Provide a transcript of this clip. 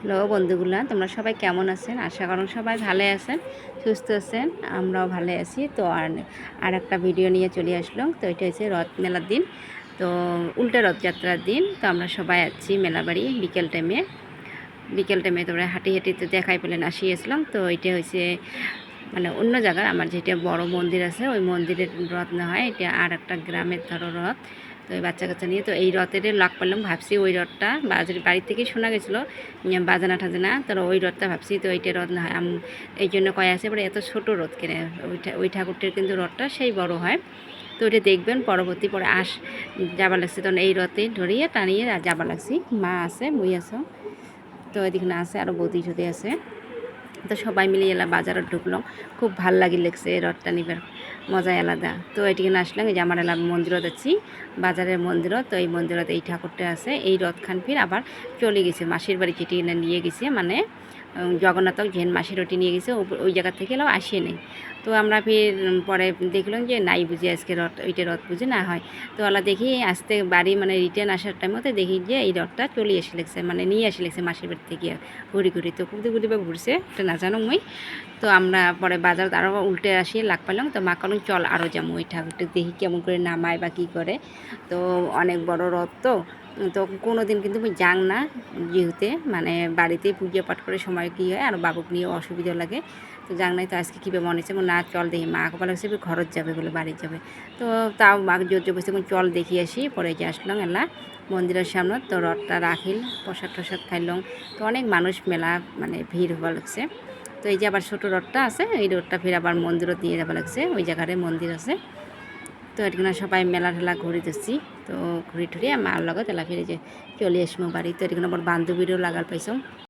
Hello বন্ধুগুলা, তোমরা সবাই কেমন আছেন? আশা করুন সবাই ভালো আছেন, সুস্থ আছেন। আমরাও ভালো আছি। তো আর একটা ভিডিও নিয়ে চলে আসলাম। তো এটা হচ্ছে রথ মেলার দিন। তো উল্টা রথযাত্রার দিন। তো আমরা সবাই আছি মেলাবাড়ি বিকেল টাইমে তোমরা হাঁটি হাঁটি তো দেখাই পেলেন আসিয়েছিলাম। তো এটা হচ্ছে মানে অন্য জায়গার আমার যেটা বড় মন্দির আছে ওই মন্দিরের রথ না হয়, এটা আর একটা গ্রামের ধরো রথ। তো এই বাচ্চা কাচ্চা নিয়ে তো এই রথের লাগ পারলাম, ভাবছি ওই রথটা বাড়ি থেকেই শোনা গেছিলো বাজানা টাজানা, তো ওই রথটা ভাবছি তো ওইটা রথ না হয় এই জন্য কয়ে আছে এবারে এত ছোটো রথ কেনে, ওই ঠাকুরটির কিন্তু রথটা সেই বড় হয়। তো ওইটা দেখবেন পরবর্তী পরে যাবার লাগছে, তখন এই রথে ধরিয়ে টানিয়ে যাবার লাগছি। মা আছে, মুই আছো, তো এদিকে না আছে আরও বৌদি ঠদি আছে। তো সবাই মিলে এলা বাজারে ঢুকলাম, খুব ভাল লাগি লাগছে এই রথটা নিবার মজাই আলাদা। তো এটিকে আসলাম, এই যে আমার এলাকার মন্দিরত আছি, বাজারের মন্দিরত। তো এই মন্দিরত এই ঠাকুরটা আছে। এই রথখান ফির আবার চলে গেছে মাসির বাড়ি, কেটে নিয়ে গেছে, মানে জগন্নাথক ঝেন মাসির ওটি নিয়ে গেছে, ওই জায়গা থেকে এলাও আসিয়ে নেই। তো আমরা ফির পরে দেখলাম যে নাই বুঝি আজকে রথ, ওইটা রথ বুঝি না হয়। তো ওলা দেখি আসতে বাড়ি মানে রিটার্ন আসার টাইমতে দেখি যে এই রথটা চলে এসে লেগছে, মানে নিয়ে আসে লেগছে মাসির বাড়ি থেকে ঘুরি ঘুরি। তো ঘুরতে বা ঘুরছে এটা না জানো মুই। তো আমরা পরে বাজার আরও উল্টে আসি লাগ পাইলাম। তো মা কলম চল আরও যাবো ওই ঠাকুরটা দেখি কেমন করে নামায় বা কী করে। তো অনেক বড় রথ, তো কোনো দিন কিন্তু আমি যাং না, যেহেতু মানে বাড়িতেই পুজো পাঠ করে সময় কী হয় আর বাবুক নিয়ে অসুবিধা লাগে। তো যাং নাই। তো আজকে কীভাবে মনে হচ্ছে না চল দেখি, মা বলা হচ্ছে ঘরত যাবে বলে, বাড়ি যাবে। তো তাও মাকে জোর জবরদস্তি চল দেখি আসি। পরে যে আসলাম এলা মন্দিরের সামনে, তো রথটা রাখিল, প্রসাদ টসাদ খাইলাম। তো অনেক মানুষ মেলা মানে ভিড় হওয়া লাগছে। তো এই যে আবার ছোটো রথটা আছে, এই রথটা ফির আবার মন্দিরত নিয়ে যাওয়া লাগছে, ওই জায়গারে মন্দির আছে। তো এখানে সবাই মেলা ঠেলা ঘুরে দিচ্ছি। তো ঘুরে টুরে মার লগত এলা ফিরে যে চলে আসবো বাড়ি। তো এখানে আবার বান্ধবীরও লাগাল পাইছো।